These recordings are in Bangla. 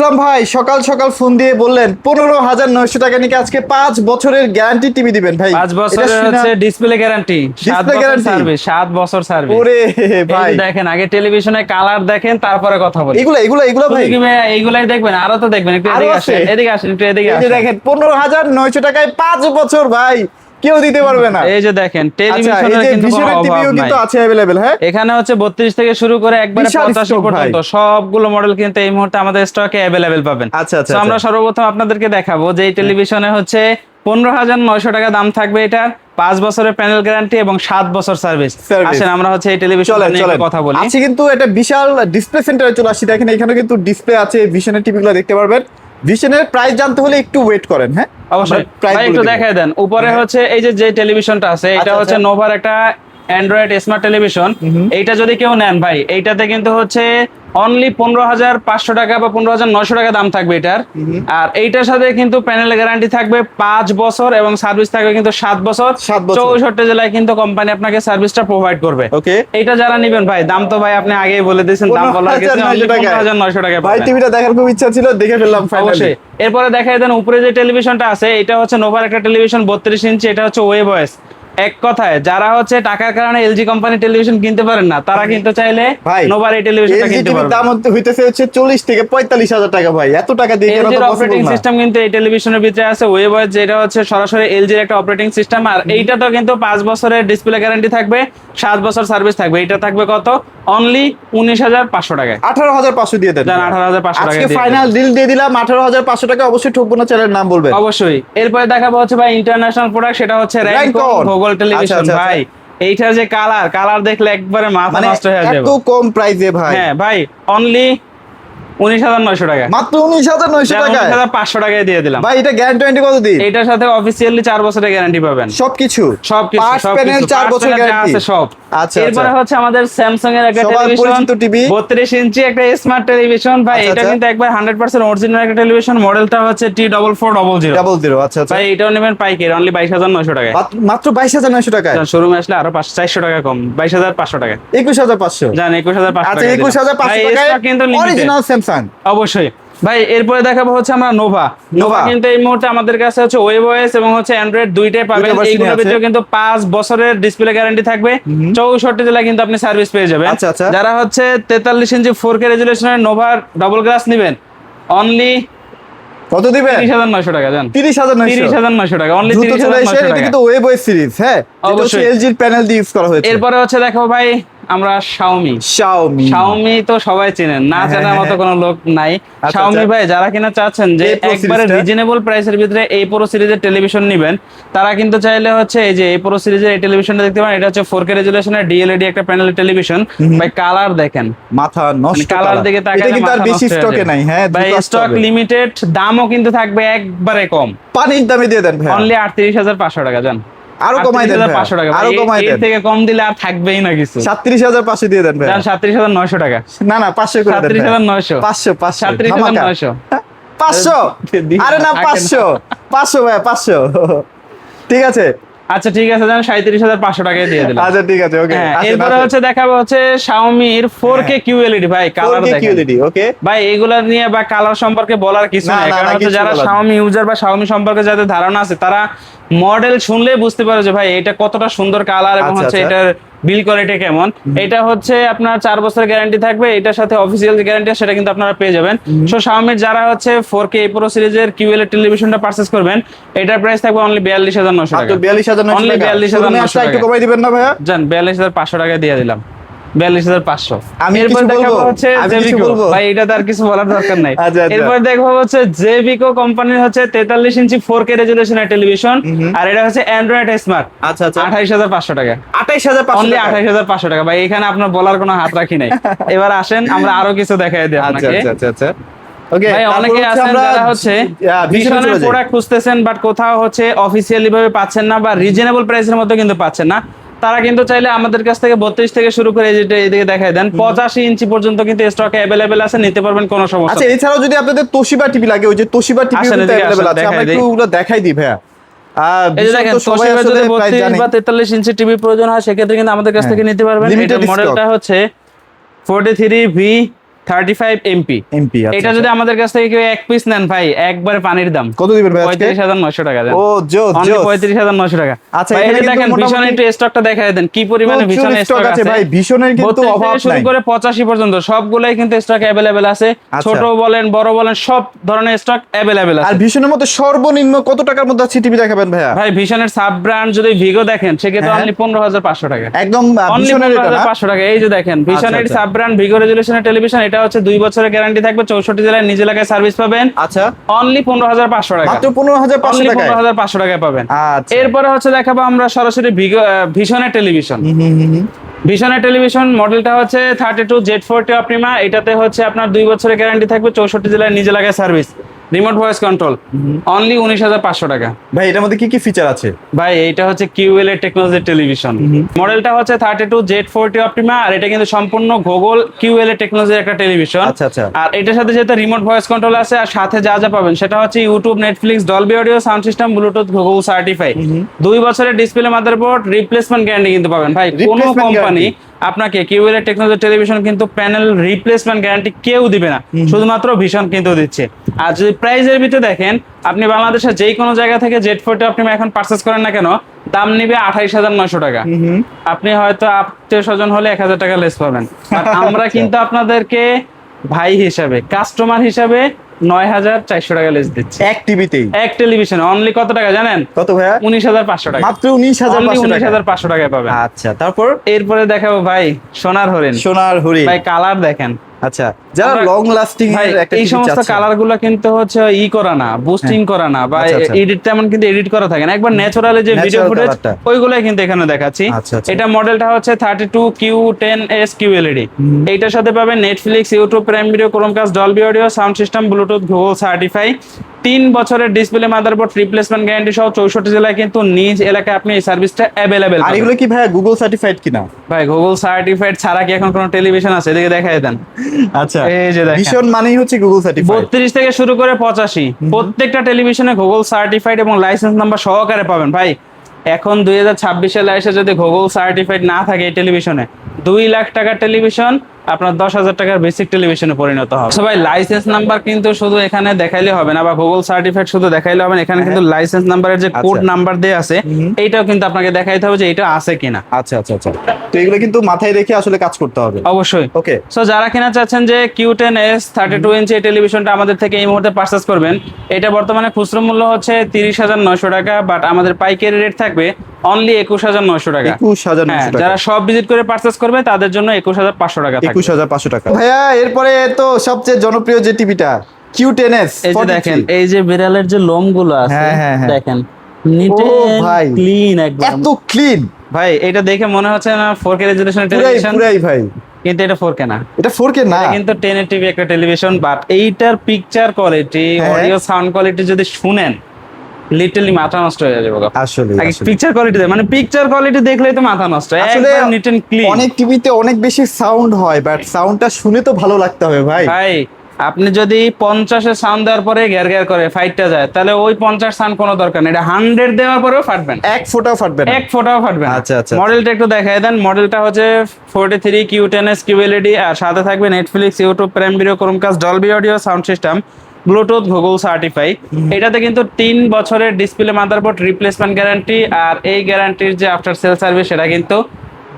আসলাম ভাই সকাল সকাল ফোন দিয়ে বললেন 15,900 টাকা নিয়ে আজকে 5 বছরের গ্যারান্টি টিভি দিবেন ভাই। 5 বছরের হচ্ছে ডিসপ্লে গ্যারান্টি, 7 বছর সার্ভিস, 7 বছর সার্ভিস। ওরে ভাই দেখেন আগে টেলিভিশনে কালার দেখেন তারপরে কথা বলি। এগুলো ভাই এইগুলাই দেখবেন, আরো তো দেখবেন। একটু এদিকে আসেন, এদিকে আসেন, একটু এদিকে আসেন। দেখেন 15,900 টাকায় 5 বছর ভাই কেউ দিতে পারবে না। এই যে দেখেন টেলিভিশনের কিন্তু কোনো ভিশনের অভাব টিভিও নাই। কিন্তু আছে अवेलेबल। হ্যাঁ এখানে হচ্ছে 32 থেকে শুরু করে একবারে বিশাল 85 stock পর্যন্ত ভাই। সবগুলো মডেল কিন্তু এই মুহূর্তে আমাদের স্টকে अवेलेबल পাবেন। আচ্ছা আচ্ছা তো আমরা আচ্ছা। সর্বপ্রথম আপনাদেরকে দেখাবো যে এই টেলিভিশনে হচ্ছে 15,900 টাকা দাম থাকবে। এটা 5 বছরের প্যানেল গ্যারান্টি এবং 7 বছর সার্ভিস। আসেন আমরা হচ্ছে এই টেলিভিশন নিয়ে একটু কথা বলি। আজকে কিন্তু এটা বিশাল ডিসপ্লে সেন্টারে চলে আসছি। দেখেন এখানে কিন্তু ডিসপ্লে আছে, ভিশনের টিভিগুলো দেখতে পারবেন। ভিশনের প্রাইস জানতে হলে একটু ওয়েট করেন। হ্যাঁ অবশ্যই ভাই একটু দেখায় দেন। উপরে হচ্ছে এই যে টেলিভিশনটা আছে এটা হচ্ছে নোভার একটা অ্যান্ড্রয়েড স্মার্ট টেলিভিশন। এইটা যদি কেউ নেন ভাই, এইটাতে কিন্তু হচ্ছে অনলি 15,500 টাকা বা 15,900 টাকা দাম থাকবে এটার। আর এইটার সাথে কিন্তু প্যানেল গ্যারান্টি থাকবে 5 বছর এবং সার্ভিস থাকবে কিন্তু 7 বছর। 64 জেলায় কিন্তু কোম্পানি আপনাকে সার্ভিসটা প্রোভাইড করবে। ওকে, এইটা যারা নেবেন ভাই, দাম তো ভাই আপনি আগেই বলে দিয়েছেন, দাম বলার কিছু নেই, 15,900 টাকা ভাই। টিভিটা দেখার খুব ইচ্ছা ছিল, দেখে ফেললাম অবশ্যই। এরপরে দেখাই দেন উপরে যে টেলিভিশনটা আছে, এটা হচ্ছে নোভার একটা টেলিভিশন 32 ইঞ্চি। এটা হচ্ছে ওয়েবওয়েস। এক কথায় যারা হচ্ছে টাকার কারণে এলজি কোম্পানি টেলিভিশন কিনতে পারেন না, তারা কিন্তু চাইলে নোভার এই টেলিভিশনটা কিনতে পারবে। দাম হইতেছে হচ্ছে 40 থেকে 45,000 টাকা ভাই। এত টাকা দিয়ে কেন? এলজির অপারেটিং সিস্টেম কিন্তু এই টেলিভিশনের ভিতরে আছে। ওয়েবওয়েস যেটা হচ্ছে সরাসরি এলজির একটা অপারেটিং সিস্টেম। আর এইটা তো কিন্তু 5 বছরের ডিসপ্লে গ্যারান্টি থাকবে, 7 বছর সার্ভিস থাকবে। এটা থাকবে কত? অনলি 19,500 টাকায়। 18,500 দিয়ে দেন। 18,500 টাকা আজকে ফাইনাল ডিল দিয়ে দিলাম 18,500 টাকা। অবশ্যই ঠকবো না, চ্যানেলের নাম বলবেন। অবশ্যই। এরপরে দেখাবো হচ্ছে ভাই ইন্টারন্যাশনাল প্রোডাক্ট, সেটা হচ্ছে র্যানকন ভোগল টেলিভিশন। ভাই এইটার যে কালার দেখলে একবারে মাথা নষ্ট হয়ে যাবে। এত কম প্রাইসে ভাই। হ্যাঁ ভাই, অনলি 19,900 টাকা। মাত্র 19,900 টাকা, 19,500 টাকায় দিয়ে দিলাম ভাই। এটা গ্যারান্টি কত দিন? এটার সাথে অফিসিয়ালি 4 বছরের গ্যারান্টি পাবেন। সবকিছু পার্টস প্যানেল 4 বছর গ্যারান্টি আছে সব। আচ্ছা। এরপরে হচ্ছে আমাদের স্যামসাং এর একটা টেলিভিশন, 32 ইঞ্চি একটা স্মার্ট টেলিভিশন ভাই। এটা কিন্তু একবার 100% অরিজিনাল একটা টেলিভিশন। মডেলটা হচ্ছে T4400। আচ্ছা আচ্ছা ভাই এটাও নেবেন পাইকারি অনলি 22,900 টাকা। মাত্র 22,900 টাকা। শোরুমে আসলে আরো 400 টাকা কম, 22,500 টাকা। 21,500 জান 21,500 আচ্ছা, 21,500 টাকা কিন্তু অরিজিনাল স্যামসাং। অবশ্যই ভাই। এরপরে দেখাবো হচ্ছে আমরা নোভা কিন্তু এই মুহূর্তে আমাদের কাছে হচ্ছে ওয়েবওয়েস এবং হচ্ছে অ্যান্ড্রয়েড দুইটাই পাবেন। এইগুলোর ভিতরে কিন্তু 5 বছরের ডিসপ্লে গ্যারান্টি থাকবে, 64 জেলায় কিন্তু আপনি সার্ভিস পেয়ে যাবেন। যারা হচ্ছে 43 ইঞ্চি 4K রেজুলেশনের নোভার ডাবল গ্লাস নেবেন, অনলি কত দিবেন? 30,900 টাকা। জান 30,900 টাকা অনলি 30,900 টাকা। এটা কিন্তু ওয়েবওয়েস সিরিজ। হ্যাঁ অবশ্যই এলজির প্যানেল দিয়ে ইউজ করা হয়েছে। এরপরে হচ্ছে দেখো ভাই আমরা শাওমি তো সবাই চেনেন, না চেনার মতো কোনো লোক নাই। শাওমি ভাই যারা কিনা চাচ্ছেন যে একবারে রিজনেবল প্রাইসের ভিতরে এই পুরো সিরিজের টেলিভিশন নেবেন, তারা কিন্তু চাইলে হচ্ছে এই যে এই পুরো সিরিজের এই টেলিভিশনটা দেখতে পারেন। এটা হচ্ছে 4K রেজুলেশনের ডিএলইডি একটা প্যানেলের টেলিভিশন ভাই। কালার দেখেন, মাথা নষ্ট। কালার দিকে তাকালে কিন্তু আর বেশি স্টকে নাই। হ্যাঁ ভাই স্টক লিমিটেড, দামও কিন্তু থাকবে একবারে কম, পানির দামে দিয়ে দেন ভাই। অনলি 38,500 টাকা। জান আরো কমাই দেন 500 টাকা। আরো কমাই দেন, এর থেকে কম দিলে আর থাকবেই না কিছু। 37,500 দিয়ে দেন ভাই। 37,900 টাকা। না 500 করে দেন। 37,900 37,900 500 আরে না 500 ভাই 500 ঠিক আছে। আচ্ছা ঠিক আছে, জান 37,500 টাকায় দিয়ে দিলাম। আচ্ছা ঠিক আছে ওকে। এরপরে হচ্ছে দেখাবো হচ্ছে Xiaomi-র 4K QLED ভাই। কালার দেখেন ওকে ভাই, এগুলা নিয়ে বা কালার সম্পর্কে বলার কিছু নাই। কারণ হচ্ছে যারা Xiaomi ইউজার বা Xiaomi সম্পর্কে যাদের ধারণা আছে, তারা মডেল শুনলেই বুঝতে পারে যে ভাই এটা কতটা সুন্দর কালার এবং হচ্ছে এটার বিল কোয়ালিটি কেমন। এটা হচ্ছে আপনার 4 বছরের গ্যারান্টি থাকবে। এটার সাথে অফিসিয়াল যে গ্যারান্টি সেটা কিন্তু আপনারা পেয়ে যাবেন। সো Xiaomi যারা হচ্ছে 4K Pro সিরিজের QLED টেলিভিশনটা পারচেজ করবেন, এটার প্রাইস থাকবে অনলি 42,900 টাকা। 42,900 টাকা। 42,900 টাকা একটু কমাই দিবেন না ভাইয়া? জান 42,500 টাকা দিয়ে দিলাম। 42,500। আমি এরপর দেখাবো হচ্ছে জেবিকো ভাই, এটা তার কিছু বলার দরকার নাই। এরপর দেখবো হচ্ছে জেবিকো কোম্পানির হচ্ছে 43 ইঞ্চি 4K রেজুলেশনের টেলিভিশন। আর এটা হচ্ছে অ্যান্ড্রয়েড স্মার্ট। আচ্ছা আচ্ছা 28,500 টাকা। 28,500 অনলি 28,500 টাকা ভাই। এখানে আপনার বলার কোনো হাত রাখি নাই। এবার আসেন আমরা আরো কিছু দেখাই দিই আপনাকে। আচ্ছা ওকে। ভাই অনেকে আছেন যারা হচ্ছে ভিশনের প্রোডাক্ট খুঁজতেছেন, বাট কোথাও হচ্ছে অফিসিয়ালি ভাবে পাচ্ছেন না বা রিজনেবল প্রাইসের মধ্যে কিন্তু পাচ্ছেন না। তারা কিন্তু চাইলে আমাদের কাছ থেকে 32 থেকে শুরু করে এদিকে দেখাই দেন 85 ইঞ্চি পর্যন্ত কিন্তু স্টকে अवेलेबल আছে, নিতে পারবেন কোনো সমস্যা। আচ্ছা এছাড়াও যদি আপনাদের তোশিবা টিভি লাগে, ওই যে তোশিবা টিভি কিন্তু अवेलेबल আছে, আমরা একটু ওগুলো দেখাই দিই ভাইয়া। এই যে দেখেন তোশিবা যদি 32 বা 43 ইঞ্চি টিভি প্রয়োজন হয়, সেক্ষেত্রে কিন্তু আমাদের কাছ থেকে নিতে পারবেন। এটা মডেলটা হচ্ছে 43V 35 এমপি। এটা যদি আমাদের কাছ থেকে কেউ এক পিস নেন ভাই, একবারে পানির দাম। কত দিবেন ভাই? 35,900 টাকা দেন। ও জোস জোস, 35,900 টাকা। আচ্ছা ভাই এখানে এটা দেখেন কিন্তু ভীষণ একটু স্টকটা দেখায় দেন, কি পরিমাণে ভীষণ স্টক আছে ভাই। ভীষণের কিন্তু 32 অভাব থেকে শুরু নাই। করে 85 পর্যন্ত সবগুলাই কিন্তু স্টক अवेलेबल আছে। আচ্ছা। ছোট বলেন বড় বলেন সব ধরনের স্টক अवेलेबल আর আছে। ভীষণের মধ্যে সর্বনিম্ন কত টাকার মধ্যে আছে টিভি দেখাবেন ভাইয়া? ভাই ভীষণের সাব ব্র্যান্ড যদি ভিগো দেখেন সেক্ষেত্রে অনলি 15,500 টাকা। একদম অনলি ভীষণের এটা না? 15,500 টাকা। এই যে দেখেন ভীষণের আচ্ছা। সাব ব্র্যান্ড ভিগো রেজুলেশনের টেলিভিশন, এটা হচ্ছে 2 বছরের গ্যারান্টি থাকবে, 64 জেলায় নিজ এলাকায় সার্ভিস পাবেন। আচ্ছা, অনলি 15,500 টাকা। মাত্র 15,500 অনলি টাকায়। 15,500 টাকায় পাবেন। আচ্ছা। এরপরে হচ্ছে দেখাবো আমরা সরাসরি ভীষণের টেলিভিশন। ভীষণের টেলিভিশন মডেলটা হচ্ছে 32 Z40 অপটিমা। এটাতে হচ্ছে আপনার 2 বছরের গ্যারান্টি থাকবে, 64 জেলায় নিজ এলাকায় service, remote voice control, only 19,500 টাকা। ভাই এটার মধ্যে কি কি ফিচার আছে? ভাই এইটা হচ্ছে কিউএল এর টেকনোলজি টেলিভিশন। মডেলটা হচ্ছে 32 Z40 অপটিমা, আর এটা কিন্তু সম্পূর্ণ গুগল কিউএল এর টেকনোলজির একটা টেলিভিশন। আচ্ছা আচ্ছা। আর এটার সাথে যেটা রিমোট ভয়েস কন্ট্রোল আছে, আর সাথে যা যা পাবেন সেটা হচ্ছে YouTube, Netflix, Dolby audio, sound system, Bluetooth, Google certify. 2 বছরের ডিসপ্লে, মাদারবোর্ড, রিপ্লেসমেন্ট গ্যারান্টি কিন্তু পাবেন। ভাই কোনো Replacement কোম্পানি guarantee? আপনাকে কিউএল এর টেকনোলজি টেলিভিশন কিন্তু প্যানেল রিপ্লেসমেন্ট গ্যারান্টি কেউ দিবে না, শুধুমাত্র ভীষণ কিন্তু দিচ্ছে। আর যদি প্রাইজের ভিতরে দেখেন, আপনি বাংলাদেশের যেই কোনো জায়গা থেকে Z40 আপনি এখন পারচেজ করেন না কেন, দাম নিবে 28,900 টাকা। আপনি হয়তো আত্মীয় স্বজন হলে 1,000 টাকা লেস পাবেন। আর আমরা কিন্তু আপনাদেরকে ভাই হিসাবে, কাস্টমার হিসাবে 9,400 টাকা লেস দিচ্ছি এক টিভিতেই, এক টেলিভিশনে। অনলি কত টাকা জানেন? কত ভাইয়া? 19,500 টাকা। মাত্র 19,500 টাকা। 19,500 টাকায় পাবেন। আচ্ছা, তারপর এরপরে দেখাবো ভাই সোনার হরিণ। সোনার হরিণ। ভাই কালার দেখেন। আচ্ছা, যারা আমরা- লং লাস্টিং ভাই এর একটা এই টিভি সমস্ত চাচ্ছেন। কালার গুলো কিন্তু হচ্ছে করা না, বুস্টিং করা না, বা আচ্ছা, আচ্ছা। এডিট তেমন কিন্তু এডিট করা থাকে না, একবার ন্যাচারালি যে ভিডিও Natural ফুটেজ colourটা। ওইগুলাই কিন্তু এখানে দেখাচ্ছি। আচ্ছা, আচ্ছা। এটা মডেলটা হচ্ছে 32Q10S QLED। এইটার সাথে পাবেন Netflix, YouTube, prime video, Chromecast, Dolby audio, sound system, Bluetooth, Google certify. 3 বছরের ডিসপ্লে, মাদারবোর্ড, রিপ্লেসমেন্ট গ্যারান্টি সহ 64 জেলায় কিন্তু নিজ এলাকায় আপনি এই সার্ভিসটা অ্যাভেলেবেল আর পাবেন। এগুলো কি ভাইয়া গুগল সার্টিফাইড কিনা? ভাই গুগল সার্টিফাইড ছাড়া কি এখন কোনো টেলিভিশন আছে? এদিকে দেখাই দেন। আচ্ছা, এই যে দেখেন। ভীষণ মানেই হচ্ছে গুগল সার্টিফাইড। 32 থেকে শুরু করে 85 প্রত্যেকটা টেলিভিশনে গুগল সার্টিফাইড এবং লাইসেন্স নাম্বার সহকারে পাবেন। ভাই এখন 2026 সালে এসে যদি গুগল সার্টিফাইড না থাকে এই টেলিভিশনে, 2 লাখ টাকার টেলিভিশন আপনার 10,000 টাকার বেসিক টেলিভিশনে পরিণত হবে। সবাই লাইসেন্স নাম্বার কিন্তু শুধু এখানে দেখাইলে হবে না, বা গুগল সার্টিফাইড শুধু দেখাইলে হবে না, এখানে কিন্তু লাইসেন্স নাম্বারের যে কোড নাম্বার দেয়া আছে এইটাও কিন্তু আপনাকে দেখাইতে হবে যে এটা আছে কিনা। আচ্ছা আচ্ছা আচ্ছা, তো এগুলো কিন্তু মাথায় রেখে আসলে কাজ করতে হবে। অবশ্যই। ওকে, সো যারা কিনা চাচ্ছেন যে Q10S 32 ইঞ্চি এই টেলিভিশনটা আমাদের থেকে এই মুহূর্তে পারচেজ করবেন, এটা বর্তমানে খুচরো মূল্য হচ্ছে 30,900 টাকা, বাট আমাদের পাইকারি রেট থাকবে অনলি 21,900 টাকা। 21,900 টাকা। যারা সব ভিজিট করে পারচেজ করবে তাদের জন্য 21,500 টাকা থাকবে। 21,500 টাকা। ভাইয়া এরপরে তো সবচেয়ে জনপ্রিয় যে টিভিটা Q10S, এই যে দেখেন, এই যে বিড়ালের যে লোমগুলো আছে হ্যাঁ, হ্যাঁ, হ্যাঁ। দেখেন, নিট ও ভাই, ক্লিন একদম। এত ক্লিন ভাই এটা দেখে মনে হচ্ছে না 4K রেজোলিউশনের পুরাই টেলিভিশন, পুরাই ভাই। কিন্তু এটা 4K না, এটা 4K না, এটা কিন্তু 10 টিভি একটা টেলিভিশন। বাট এইটার পিকচার কোয়ালিটি, হ্যাঁ। অডিও, সাউন্ড কোয়ালিটি যদি শুনেন, লিটারলি মাথা নষ্ট হয়ে যাবে। আসলে আগে আসলে। পিকচার কোয়ালিটি মানে পিকচার কোয়ালিটি দেখলেই তো মাথা নষ্ট। আসলে একদম নিট এন্ড ক্লিন। অনেক টিভিতে অনেক বেশি সাউন্ড হয়, বাট সাউন্ডটা শুনে তো ভালো লাগতে হবে ভাই। ভাই আপনি যদি 50-এর সাউন্ড দেওয়ার পরে গ্যার গ্যার করে ফাইটটা যায়, তাহলে ওই 50 সাউন্ড কোনো দরকার নেই, এটা 100 দেওয়ার পরেও ফাটবেন, এক ফোঁটাও ফাটবে না। এক ফোঁটাও ফাটবে না। আচ্ছা, আচ্ছা। মডেলটা একটু দেখায় দেন। মডেলটা হচ্ছে 43 Q10S QLED, আর সাথে থাকবে Netflix, YouTube, prime video, Chromecast, Dolby audio, sound system, Bluetooth, Google certify. এটাতে কিন্তু 3 বছরের ডিসপ্লে, মাদারবোর্ড, রিপ্লেসমেন্ট গ্যারান্টি, আর এই গ্যারান্টির যে আফটার সেল সার্ভিস সেটা কিন্তু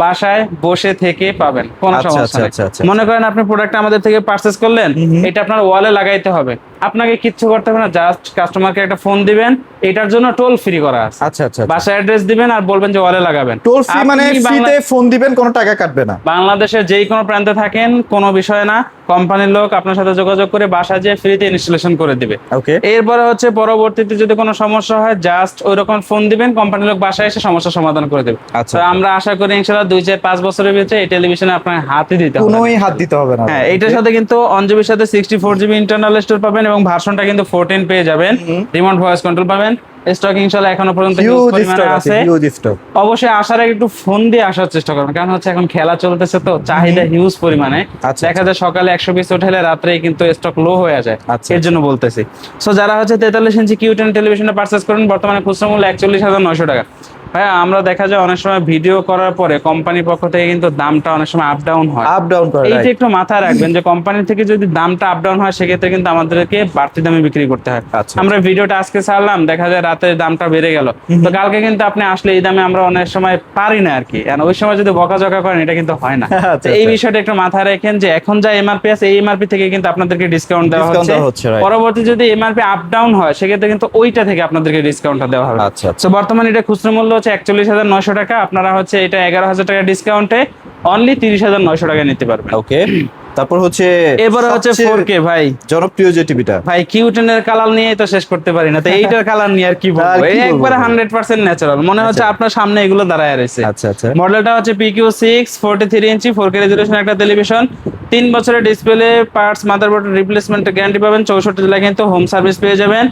বাসায় বসে থেকে পাবেন, কোনো আচ্ছা, সমস্যা আচ্ছা, নেই। আচ্ছা, আচ্ছা। মনে করেন আপনি প্রোডাক্ট আমাদের থেকে পারচেজ করলেন, এটা আপনার ওয়ালে লাগাইতে হবে, আপনাকে কিচ্ছু করতে হবে না, জাস্ট কাস্টমারকে একটা ফোন দিবেন, এটার জন্য টোল ফ্রি করা আছে। আচ্ছা আচ্ছা, বাসায় অ্যাড্রেস দিবেন আর বলবেন যে ওয়ালে লাগাবেন। টোল ফ্রি মানে আপনি ফ্রিতে ফোন দিবেন, কোনো টাকা কাটবে না। বাংলাদেশের যেই কোনো প্রান্তে থাকেন কোনো বিষয় না, কোম্পানির লোক আপনার সাথে যোগাযোগ করে বাসায় যেয়ে ফ্রিতে ইনস্টলেশন করে দিবে। ওকে, এরপরে হচ্ছে পরবর্তীতে যদি কোনো সমস্যা হয় জাস্ট ওইরকম ফোন দিবেন, কোম্পানির লোক বাসায় এসে সমস্যা সমাধান করে দেবে। আচ্ছা। তো আমরা আশা করি ইনশাআল্লাহ 2-4-5 বছরের ভিতরে এই টেলিভিশনে আপনার হাতই দিতে হবে না। কোনোই হাত দিতে হবে না। হ্যাঁ, এইটার সাথে কিন্তু 1GB সাথে 64GB ইন্টারনাল স্টোর পাবেন, এবং ভার্সনটা কিন্তু 14 পেয়ে যাবেন, রিমোট ভয়েস কন্ট্রোল পাবেন, স্টক ইনশাআল্লাহ এখনো পর্যন্ত হিউজ হিউজ পরিমাণে স্টক আছে, আছে। Huge stock. অবশ্যই আসার আগে একটু ফোন দিয়ে আসার চেষ্টা করবেন, কারণ হচ্ছে এখন খেলা চলতেছে তো চাহিদা হিউজ পরিমাণে। আচ্ছা, দেখা যায় সকালে 100 পিস উঠালে রাত্রে কিন্তু স্টক লো হয়ে যায়, আচ্ছা, এর জন্য বলতেছি। সো যারা হচ্ছে 43 ইঞ্চি Q10 টেলিভিশনটা পারচেজ করেন, বর্তমানে খুচরা মূল্য 41,900 টাকা। হ্যাঁ, আমরা দেখা যায় অনেক সময় ভিডিও করার পরে কোম্পানির পক্ষ থেকে কিন্তু দামটা অনেক সময় আপ ডাউন হয়। আপ ডাউন করে, এইটা right? একটু মাথায় রাখবেন যে কোম্পানি থেকে যদি দামটা আপ ডাউন হয় সেক্ষেত্রে কিন্তু আমাদেরকে বাড়তি দামে বিক্রি করতে হয়। আচ্ছা, আমরা ভিডিওটা আজকে ছাড়লাম, দেখা যায় রাতে দামটা বেড়ে গেল, তো কালকে কিন্তু আপনি আসলে এই দামে আমরা অনেক সময় পারি না আর কি। আর ওই সময় যদি বকাঝকা করেন এটা কিন্তু হয় না। আচ্ছা, তো এই আচ্ছা। বিষয়টা একটু মাথায় রাখেন যে এখন যা এমআরপি আছে এই এমআরপি থেকে কিন্তু আপনাদেরকে ডিসকাউন্ট দেওয়া Discount দেওয়া হচ্ছে। হচ্ছে, right? পরবর্তী যদি এমআরপি আপ ডাউন হয় সেক্ষেত্রে কিন্তু ওইটা থেকে আপনাদেরকে ডিসকাউন্টটা দেওয়া হবে। আচ্ছা, আচ্ছা। তো বর্তমানে এটা খুচরা মূল্য হচ্ছে 41,900 টাকা। আপনারা হচ্ছে এটা 11,000 টাকা ডিসকাউন্টে অনলি 30,900 টাকা নিতে পারবেন। ওকে, তারপর হচ্ছে এবারে হচ্ছে সবচেয়ে 4K ভাই। জনপ্রিয় যে টিভিটা, ভাই Q10 এর কালার নিয়ে তো শেষ করতে পারি না, তো এইটার কালার নিয়ে আর কি আর বলবো, কি এই বলবো একবারে ভাই? 100% ন্যাচারাল মনে হচ্ছে আচ্ছা। আপনার সামনে এগুলো দাঁড়ায় রয়েছে। আচ্ছা, আচ্ছা। মডেলটা হচ্ছে PQ6 43 ইঞ্চি 4K রেজোলিউশন একটা টেলিভিশন, 3 বছরের display, parts, motherboard replacement guarantee পাবেন, 64 জেলায় কিন্তু হোম সার্ভিস পেয়ে যাবেন,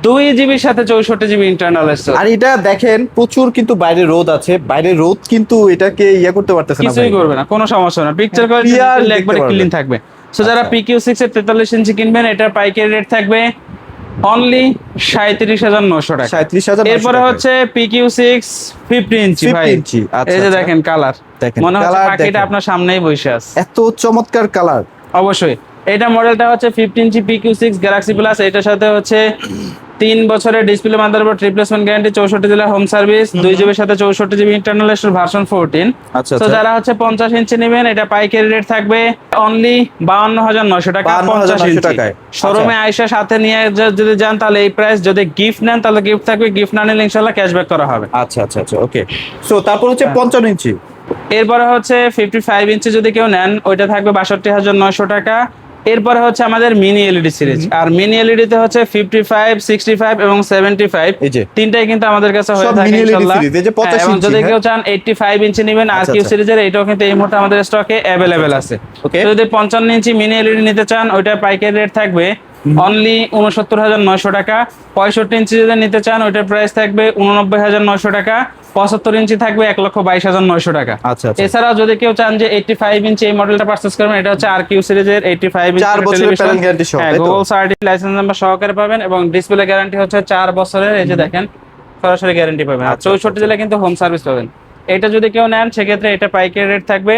2 জিবির সাথে 64 জিবি ইন্টারনাল স্টোরেজ। আর এটা দেখেন প্রচুর কিন্তু বাইরে রোদ আছে, বাইরে রোদ কিন্তু এটাকে ইয়া করতে পারতেছে না কিছুই ভাই। করবে না, কোনো সমস্যা না, পিকচার কোয়ালিটি Clear দেখতে একবারে পারবেন। ক্লিন থাকবে। সো যারা আচ্ছা। PQ6 এর 43 ইঞ্চি কিনবেন, এটার পাইকারি রেট থাকবে অনলি 37,900 টাকা। 37,900 এরপরে টাকায়। হচ্ছে PQ6 50 ইঞ্চি 50 ভাই। ইঞ্চি, আচ্ছা, এই যে আচ্ছা। দেখেন কালার, দেখেন, মনে হচ্ছে colour পাখিটা দেখেন। আপনার সামনেই বসে আছে। এত চমৎকার কালার। অবশ্যই এটা মডেলটা হচ্ছে 50 ইঞ্চি PQ6 গ্যালাক্সি প্লাস, এটার সাথে হচ্ছে 3 বছরের ডিসপ্লে, মাদারবোর্ড রিপ্লেসমেন্ট গ্যারান্টি, 64 জেলা হোম সার্ভিস, 2 জিবির সাথে 64 জিবি ইন্টারনাল স্টোরেজ, ভার্সন 14। আচ্ছা, তো আচ্ছা। যারা হচ্ছে 50 ইঞ্চি নেবেন, এটা পাইকারি রেট থাকবে অনলি 52,900 টাকা। 50 52,900 ইঞ্চি টাকায়। শোরুমে আইসা সাথে নিয়ে যদি যান তাহলে এই প্রাইস, যদি গিফট নেন তাহলে গিফট থাকবে, গিফট না নিলে ইনশাআল্লাহ ক্যাশব্যাক করা হবে। আচ্ছা, আচ্ছা, আচ্ছা, ওকে। সো তারপর হচ্ছে 55 ইঞ্চি। এরপরে হচ্ছে 55 ইঞ্চি যদি কেউ নেন, ওইটা থাকবে 62,900 টাকা। এরপরে হচ্ছে আমাদের মিনি এলইডি সিরিজ, আর মিনি এলইডি তে হচ্ছে 55, 65 এবং 75, এই যে তিনটাই কিন্তু আমাদের কাছে হয়ে সব থাকে mini LED ইনশাআল্লাহ। সিরিজ, এই যে 85 এবং ইঞ্চি, যদি হ্যাঁ। কেউ চান 85 ইঞ্চি নেবেন আর আচ্ছা, কিউ আচ্ছা। সিরিজের, এটাও কিন্তু এই মুহূর্তে আমাদের স্টকে অ্যাভেলেবেল আছে। ওকে। তো যদি 55 ইঞ্চি মিনি এলইডি নিতে চান, ওইটা পাইকারি রেট থাকবে অনলি 69,900 টাকা। 65 ইঞ্চি যদি নিতে চান, ওইটার প্রাইস থাকবে 89,900 টাকা। 75 ইঞ্চি থাকবে 1,22,900 টাকা। আচ্ছা, আচ্ছা। এছাড়াও যদি কেউ চান যে 85 ইঞ্চি এই মডেলটা পারচেজ করবেন, এটা হচ্ছে আর কিউ সিরিজের 85 ইঞ্চি 4 বছরের প্যানেল গ্যারান্টি সহ, হ্যাঁ, তাই তো? গুগল সার্টিফাইড লাইসেন্স নাম্বার সহকারে পাবেন, এবং ডিসপ্লে গ্যারান্টি হচ্ছে 4 বছরের, এই যে দেখেন সরাসরি গ্যারান্টি পাবেন। আর আচ্ছা, 64 জেলায় কিন্তু হোম সার্ভিস পাবেন। এটা যদি কেউ নেন সেক্ষেত্রে এটা পাইকারি রেট থাকবে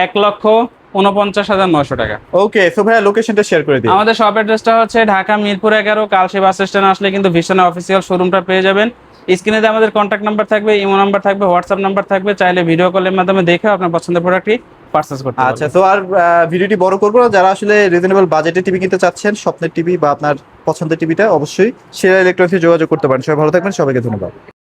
1,49,900 টাকা। ওকে, সো ভাইয়া লোকেশনটা শেয়ার করে দিন। আমাদের শপ অ্যাড্রেসটা হচ্ছে ঢাকা মিরপুর 11, কালশী বাস স্ট্যান্ড আসলে কিন্তু ভিশনের অফিসিয়াল শোরুমটা পেয়ে যাবেন। স্ক্রিনে আমাদের কন্ট্যাক্ট নাম্বার থাকবে, ইমো নাম্বার থাকবে, হোয়াটসঅ্যাপ নাম্বার থাকবে, চাইলে ভিডিও কলের মাধ্যমে দেখে আপনার পছন্দের প্রোডাক্টটি পারচেজ করতে পারবেন। আচ্ছা, তো আর ভিডিওটি বড় করবো না, যারা আসলে রিজনেবল বাজেটে টিভি কিনতে চাচ্ছেন, স্বপ্নের টিভি বা আপনার পছন্দের টিভিটা, অবশ্যই সেরা ইলেকট্রনিক্সে যোগাযোগ করতে পারেন। সবাই ভালো থাকবেন, সবাইকে ধন্যবাদ।